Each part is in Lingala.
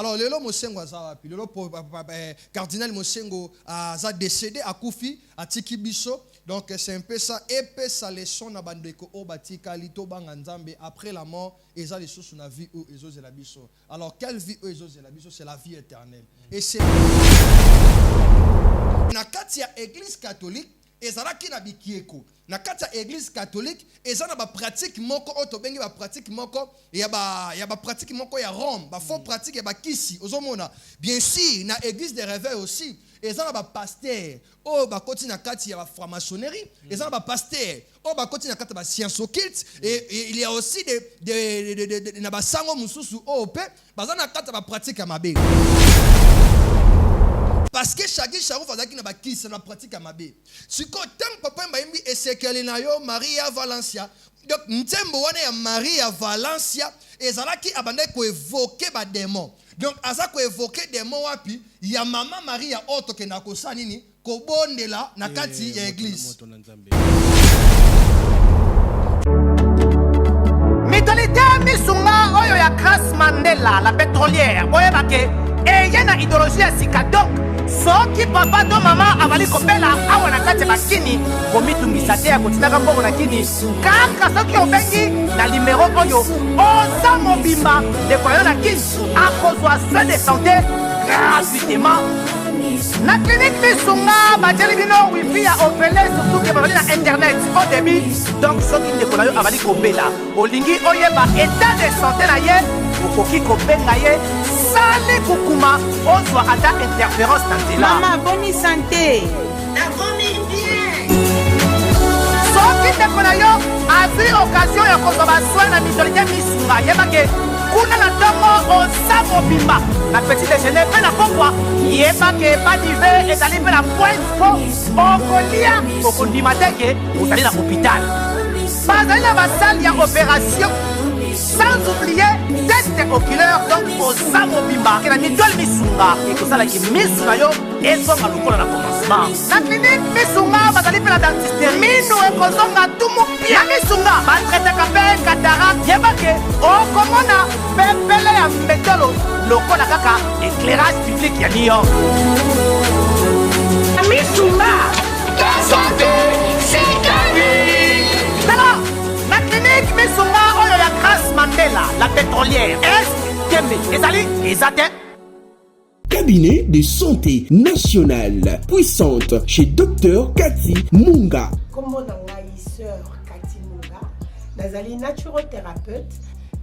Alors lelo mosengo azawapi lelo cardinal mosengo a décédé à Koufi à Tikibiso. Donc c'est un peu ça épais sa leçon na bandeko obatika lito banga nzambe après la mort eza les choses na vie ou ezo la biso. Alors quelle vie ou ezo la biso, c'est la vie éternelle. Et c'est na kati ya église catholique ezalaki na bikieko na kati ya église catholique eza na ba pratique moko oto bengi ba pratique moko ya ba pratique moko ya Rome ba faux pratique ya ba kisi ozomona bien sûr na église des réveils aussi eza na ba pasteur o ba koti na kati ya ba franc-maçonnerie eza na ba pasteur o ba koti na kati ba science occulte et il y a aussi des na ba sango mususu o pe baza na kati ya ba pratique ya mabe. Parce que chaque jour, il y a qui na pratique à mabe. Si quand papa m'a dit Ezekiel na yo Maria Valencia, donc ntembo wana ya Maria Valencia ezalaki abandai ko évoquer ba démon. Donc aza ko évoquer démon wapi ya mama Maria oto ke na kosa nini ko bondela na kati ya église. Mitolite misunga oyo ya Grace Mandela la pétrolière. Boye bake et y a une idéologie à Sikadok. Soki papa to mama avali kopela awa na kati bakini komitungisa te ya kotinaka mbongo na kini kaka soki obengi na numéro oyo oza mobimba de koyo na kini akozwa soin de santé gratuitement na clinique misunga bajeli bino wifi ya opele surtout ke bazali na internet au début donc soki ndeko na yo avali kopela olingi oyeba état de santé na ye okoki kobenga ye sali kukuma ozwa ata interférence na nzela. Maman, bonne santé. soki ndeko na yo azwi occasion ya kozwa basoi na mitolite misunga yebake kuna na ntongo oza mobimba na petit déjeuner mpe na pokwa yebake badive ezali mpe na point fo okolia okondima teke ozali na hôpital bazali na basali ya opération. Sans oublier test oculaire donc oza mobimba ke na mitole misunga ekosalaki misu na yo ezonga lokola na commencement na clinique misunga bazali mpe na dentiste minu ekozonga tumu pia na misunga batretaka mpe cataracte yebake okomona pepele ya mbetolo lokola kaka éclairage public ya New York misunga santé c'est gagné. Na clinique misunga oyo ya Grace Mandela la pétrolière Kembe ezali ezate. Cabinet de santé nationale puissante chez Dr Cathy Munga. Comment ngai sœur Cathy Munga nazali naturothérapeute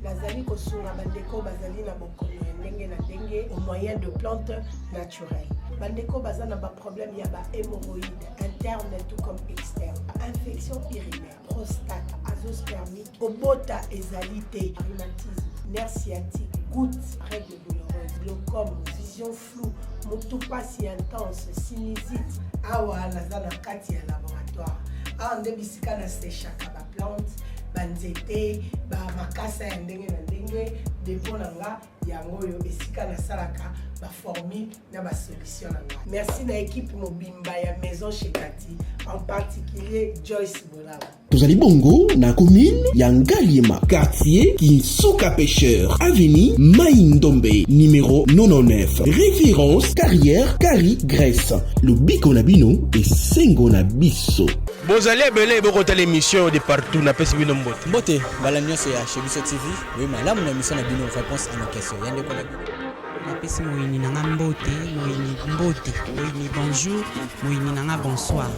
nazali kosunga bandeko bazali na bokono ya ndenge na ndenge au moyen de plantes naturelles. Bandeko baza na ba problème ya ba hémorroïdes interne tout comme externe, infection urinaire, prostate, azoospermique, obota ezali te, rhumatisme, nerf sciatique, gouttes, règles douloureuses, glaucome, vision floue, moutupasi intense, sinusite. Awa naza na kati ya laboratoire. Awa nde bisika na séchaka ba plante, banzete, ba makasa ya ndenge na ndenge, depo na nga yango yo esika na salaka ba formule na ba solution na nga. Merci na équipe mobimba ya maison chez Cathy, en particulier Joyce Bolaba. Tozali bongo na commune ya Ngaliema, quartier Kinsuka Pêcheur, avenue Maïndombe, numéro 99. Référence carrière Kari Grèce. Le biko na bino et sengo na biso. Bozali ebele bokota l'émission de partout na pesi bino mbote. Mbote bala nyonso ya chez Biso TV. Oui, malamu na émission na bino réponse à nos questions. Yande ko na Napesi moyini nanga mbote, moyini mbote, moyini bonjour, moyini nanga bonsoir.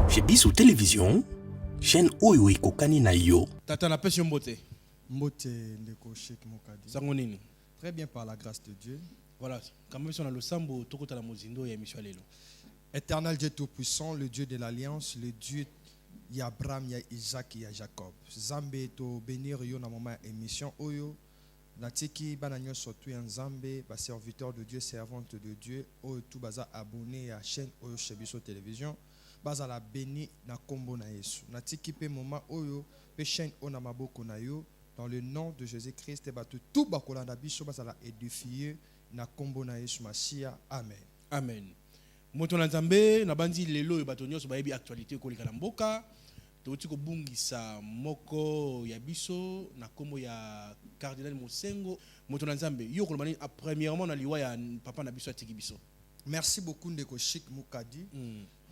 Chez Biso Télévision, chaîne oyo ekokani na yo. Tata na pesi mbote. Mbote ndeko Sheikh Mokadi. Sango nini? Très bien par la grâce de Dieu. Voilà, quand même sur le sambo tokota la mozindo ya émission lelo. Éternel Dieu Tout-Puissant, le Dieu de l'Alliance, le Dieu Abraham, Isaac et Jacob. Zambe to bénir yo na moment émission oyo. Natiki bananyo sotu ya Nzambe, ba serviteur de Dieu, servante de Dieu, oyo tout baza abonné à chaîne oyo chez Biso Télévision. Baza la béni na kombo na Yesu. Natiki pe moment oyo pe chaîne ona maboko na yo dans le nom de Jésus-Christ et batu tout bakolanda biso baza la édifier na kombo na Yesu Masia. Amen. Amen. moto na nzambe na bandi lelo e bato nyonso bayebi actualité koleka na mboka toti ko bungisa moko ya biso na kombo ya Cardinal Mosengo moto na nzambe yo ko mani premièrement na liwa ya papa na biso atiki biso. Merci beaucoup ndeko Chic Mukadi.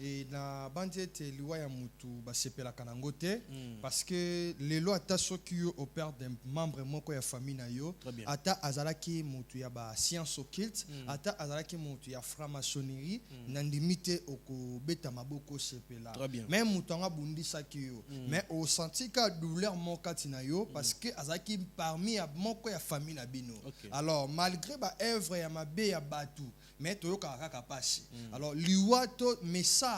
Et na bandete liwa ya mutu basepela kanangote parce que lelo ata soki yo opère d'un membre moko ya famille na yo ata azalaki mutu ya ba science occulte ata azalaki mutu ya franc-maçonnerie na ndimite okobeta maboko sepela même mutu anga bundisa ki yo mais au senti ka douleur mokati na yo parce que azalaki parmi ya moko ya famille na bino. Alors malgré ba œuvre ya mabe ya batu mais toyoka kaka pasi. Alors liwato message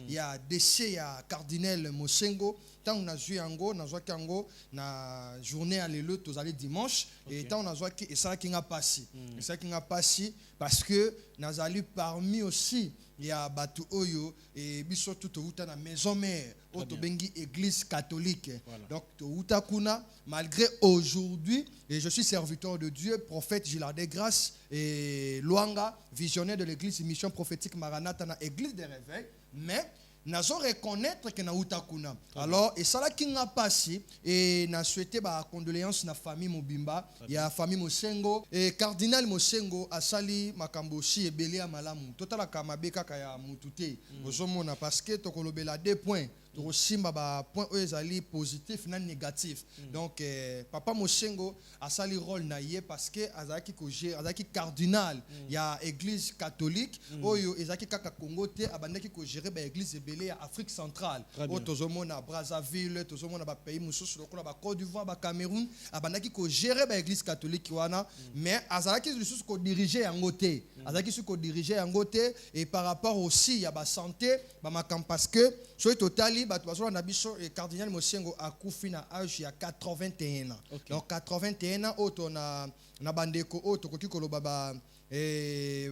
il y a décès ya Cardinal Mosengo tant on a joué yango na zwa kango na journée à l'élo tozali dimanche et tant on a joué et ça qui n'a passé et ça qui n'a passé parce que nazali parmi aussi il y a batu oyo et biso tout outa na maison mère auto bengi église catholique donc to outa kuna malgré aujourd'hui et je suis serviteur de Dieu prophète Gilard de Grâce et Luanga visionnaire de l'église mission prophétique Maranatha na église des réveils mais nazo reconnaître que na utakuna alors et ça là qui n'a passé et na souhaité ba condoléances na famille Mobimba ya famille Mosengo et Cardinal Mosengo asali makamboshi ebele ya malamu totala kama beka kaya mutute ozomona parce que tokolobela 2 points tokosimba ba point ezali positif na négatif donc papa Mosengo asali rôle na ye parce que azaki ko gérer azaki cardinal ya église catholique oyo ezaki kaka Congo te abandaki ko gérer ba église ebele ya Afrique centrale o tozomona Brazzaville tozomona ba pays mususu lokola ba Côte d'Ivoire ba Cameroun abandaki ko gérer ba église catholique wana mais azalaki lisusu ko diriger yango te azalaki su ko diriger yango te et par rapport aussi ya ba santé ba makam parce que soki totali bato bazolanda biso et Cardinal Mosengo akufi na âge ya 81 ans donc 81 ans oto na bandeko oto koki koloba ba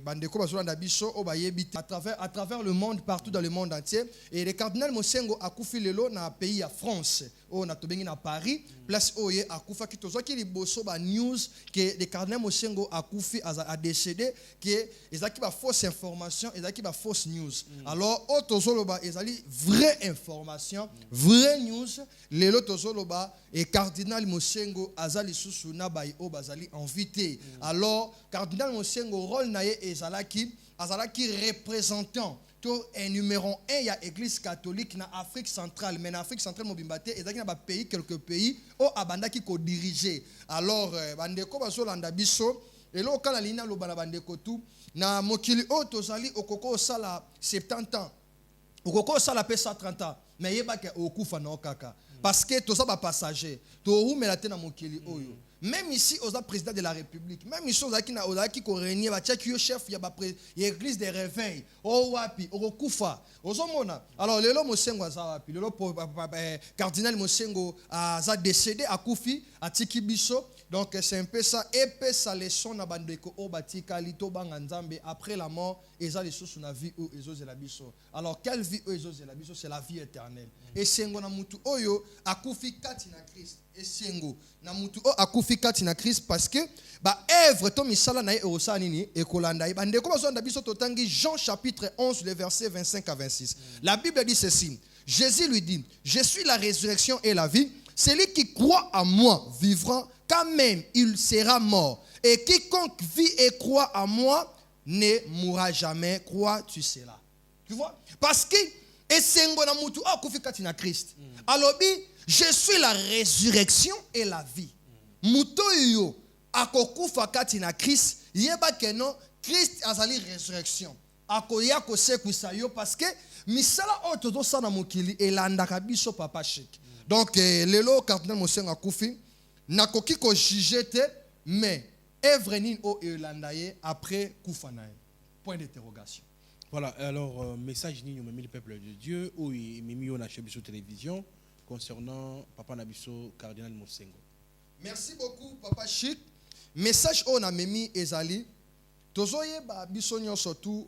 bandeko bazolanda biso o bayebi à travers le monde partout dans le monde entier et le Cardinal Mosengo akufi lelo na pays ya France o na tobengi na Paris place oye akufa ki tozoki liboso ba news que le Cardinal Mosengo akufi a décédé que ezaki ba fausse information ezaki ba fausse news alors o tozoloba ezali vraie information vraie news lelo tozoloba et Cardinal Mosengo azali susu na bai o bazali invité alors Cardinal Mosengo rôle na ye azalaki représentant un numéro 1 il y a église catholique na Afrique centrale mais na Afrique centrale mobimbate ezaki na ba pays quelques pays o abandaki ko diriger alors bandeko bazolanda biso elo kala lina lo bana bandeko tu na mokili o tozali okoko sala 70 ans okoko sala pe 130 ans mais yebake okufa na okaka parce que toza ba passager to umela te na mokili oyo même ici aux président de la République même ici aux qui régner ba tchaki chef ya ba église des réveils o wapi o kufa ozomona alors lelo Mosengo za wapi lelo Cardinal Mosengo a décédé à Koufi à Tiki Biso donc c'est un peu ça et ça leçon na bandeko o batika lito banga nzambe après la mort eza les sources na vie ou ezo la biso alors quelle vie ezo la biso c'est la vie éternelle et sengo na mutu oyo akufi kati na Christ et sengo na mutu o akufi kati na Christ parce que ba œuvre to misala na e nini e kolanda e bandeko bazonda biso totangi Jean chapitre 11 le verset 25 à 26 la Bible dit ceci Jésus lui dit je suis la résurrection et la vie celui qui croit en moi vivra quand même il sera mort et quiconque vit et croit en moi ne mourra jamais crois-tu cela tu vois parce que esengo na mutu akufi kati na Christ alobi je suis la résurrection et la vie muto yo akokufa kati na Christ yeba ke non Christ azali résurrection akoya ko sekwisa yo parce que misala o tozo sana mokili elandaka biso papa Chic donc lelo Cardinal Mosengo akufi nakoki ko juger te mais œuvre nini o elandaye après kufa na point d'interrogation. Voilà, alors message ni nous le peuple de Dieu ou mimi on a chez Biso télévision concernant papa Nabiso Cardinal Mosengo. Merci beaucoup papa Chic. Message on a mimi ezali tozoye ba biso nyonso tout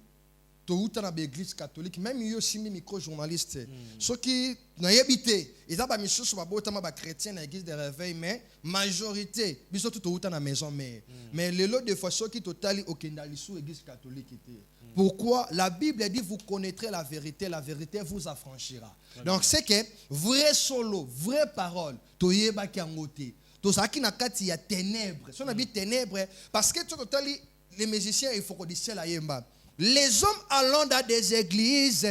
touta na l'église catholique même yo simbi micro journaliste ceux qui na yebité ils a ba misusu ba botama ba chrétien na église de réveil mais majorité biso touta na maison mère mais les lots de fois ceux qui totali okendali sous église catholique était pourquoi la Bible dit vous connaîtrez la vérité vous affranchira donc c'est que vrai solo vraie parole toyeba ki angote to saki na kati ya ténèbres so na bi ténèbres parce que totali les musiciens il faut qu'on dise la yemba. Les hommes allant dans des églises,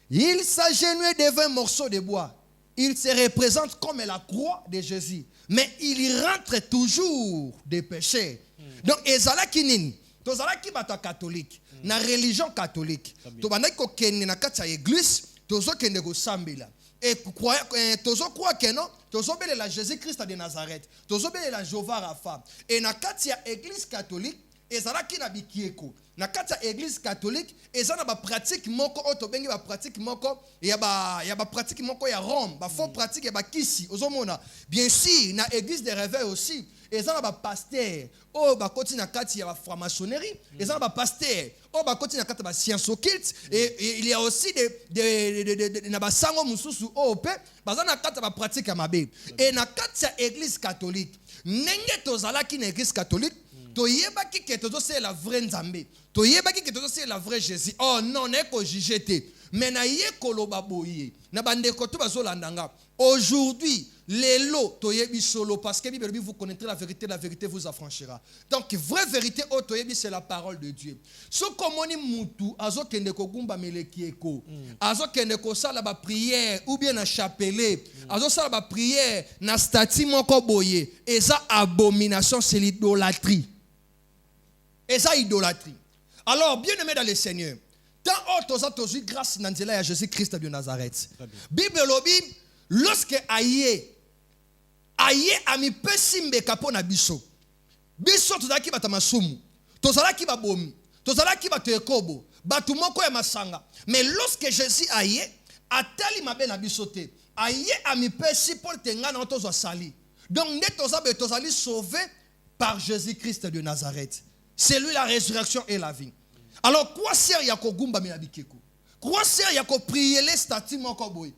ils s'agenouillent devant un morceau de bois. Ils se représentent comme la croix de Jésus. Mais ils rentrent toujours des péchés. Donc, ezala kinini. Tozala ki bato catholique. Na religion catholique. Tobana ko kenne na kati ya église, tozo kende go sambela. Et tozo croit que non, tozo bele la Jésus-Christ de Nazareth. Tozo bele la Jéhovah Rapha. Et na kati ya église catholique, ezalaki na bikieko na kati ya église catholique ezana ba pratique moko oto bengi ba pratique moko ya ba pratique moko ya Rome ba faux pratique ya ba kisi ozomona bien sûr na église de réveil aussi ezana ba pasteur o ba koti na kati ya ba franc-maçonnerie ezana ba pasteur o ba koti na kati ba science occulte et il y a aussi de na ba sango mususu o pe bazana kati ba pratique ya mabe et na kati ya église catholique nenge tozalaki na église catholique toyebaki ke tozo c'est la vraie nzambe toyebaki ke tozo c'est la vraie Jésus oh non ne ko jijete mais na ye koloba boye na bandeko to bazolandanga aujourd'hui lelo toyebi solo parce que Bible dit vous connaîtrez la vérité vous affranchira donc vraie vérité o toyebi c'est la parole de Dieu so komoni mutu azokende ko gumba melekieko azokende ko sala ba prière ou bien na chapelet azosala ba prière na statue moko boye eza abomination c'est l'idolâtrie. Et ça, idolâtrie. Alors, bien aimé dans le Seigneur, tant autres eu grâce à Jésus-Christ de Nazareth. Bible lobi, lorsque aye ami pesimbe kapo na biso. Biso tozalaki batamasumu. Tozalaki babomi. Tozalaki batoyekobo. Batumoko ya masanga. Mais lorsque Jésus aye, atali mabe na biso te. Aye ami pesi pour tenga na tozo sali. Donc, ne tozali sauvé par Jésus-Christ de Nazareth. C'est lui la résurrection et la vie. Alors, quoi sert yako gumba minabikeko? Quoi sert yako prier les statues moko boy?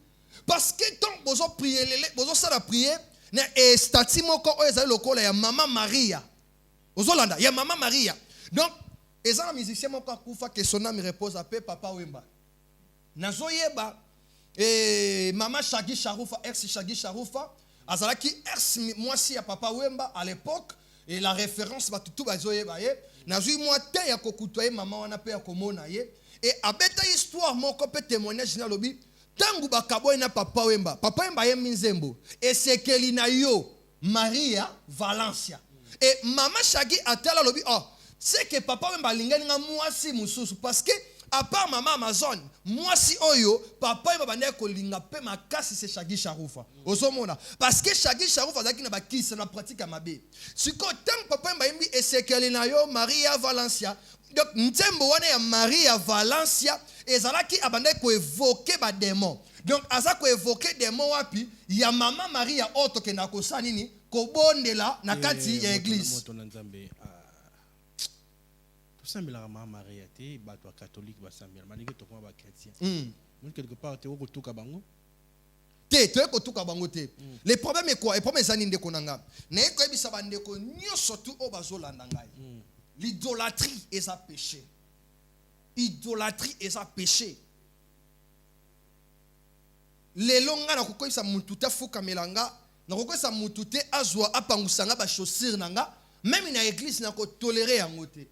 Parce que tant bozo prier bozo sala prier na statue moko o ezali lokola ya Mama Maria. Ozolanda ya Mama Maria. Donc, ezana musicien moko akufa que son âme repose à paix Papa Wemba. Nazoyeba Mama Shagi Sharufa ex Shagi Sharufa azalaki ex moi si ya Papa Wemba à l'époque. Et la référence va tout bazoye baye nazui moi te ya kokutoye maman wana pe ya komona ye et abeta histoire moko pe témoignage na lobi tangu bakaboy na Papa Wemba ye minzembo et c'est kelina yo Maria Valencia et Mama Shagi atala lobi oh c'est que Papa Wemba lingani nga mwasi mususu parce que à part Maman Amazon moi si oyo Papa Wemba bande ko linga pe makasi c'est Shagi Sharufa ozomona parce que Shagi Sharufa zaki na bakisa na pratique mabe siko tant Papa Wemba yimbi esekelina yo Maria Valencia donc ntembo wana ya Maria Valencia ezalaki abande ko évoquer ba démon donc aza ko évoquer démon wapi ya Mama Maria oto ke na ko sanini ko bondela na kati ya église sambela Mama Maria te bato catholique ba sambela malingi to kwa ba chrétien quelque part te ko tuka bango te ko tuka bango te le problème est quoi le problème ezani ndeko nanga na ko ebisa bandeko nyoso tu o bazolanda ngai l'idolâtrie est un péché idolâtrie est un péché lelo nga na kokoisa mutu te fuka melanga na kokoisa mutu te azwa apangusanga ba chaussure nanga même na église na ko tolérer yango te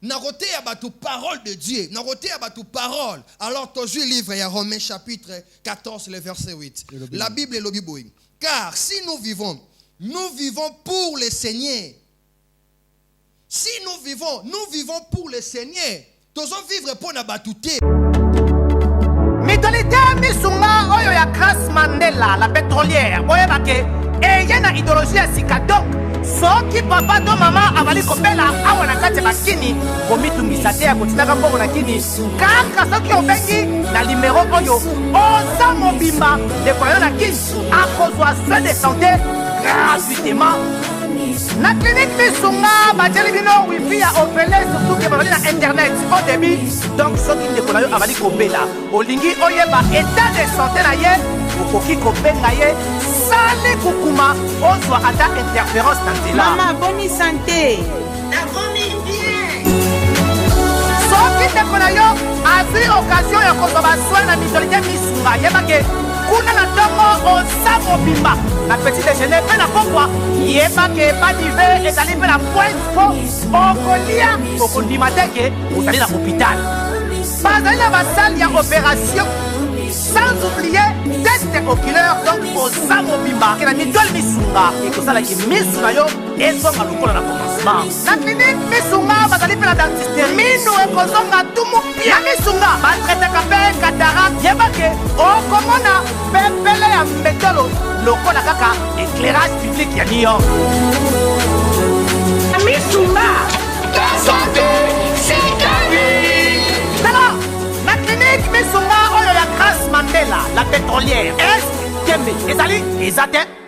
na côté ya batu parole de Dieu na côté ya batu parole alors toujours livre ya Romains chapitre 14 le verset 8 la Bible est lobi boy car si nous vivons pour le Seigneur si nous vivons pour le Seigneur tozo vivre pour na batu te mitolite misunga oyo ya Grace Mandela la pétrolière boyebake eye na idéologie ya sika donc soki papa to mama avali kopela awa na kati bakini komitungisa te ya kotinaka mbongo na kini kaka soki obengi na numéro oyo oza mobimba ndeko yo na kini akozwa soin de santé gratuitement na clinique misunga batieli bino wifi ya opele surtout ke bazali na internet au début donc soki ndeko na yo abali kobela olingi oyeba état de santé na ye okoki kobenga ye sale kokuma ozwa ata interférence na nzela. Mama boni santé nakomi bien. soki ndeko na yo azwi occasion ya kozwa baswin na mitolike misunga yebake kuna na ntongo oza mobimba na petit déjeuner mpe na pokwa yebake badive ezali mpe na point po okolia okondima teke ozali na hôpital bazali na basale ya opération sans oublier test oculaire donc oza mobimba ke na mitole misunga ekosalaki misu na yo ezonga lokola na commencement na clinique misunga bazali mpe na dentiste minu ekozonga tumu pia misunga batretaka mpe cataracte yebake okomona pepele ya mbetolo lokola kaka éclairage public ya New York misunga ta santé c'est gagné. na clinique misunga oyo ya Grace Mandela la pétrolière est kembe ezali eza te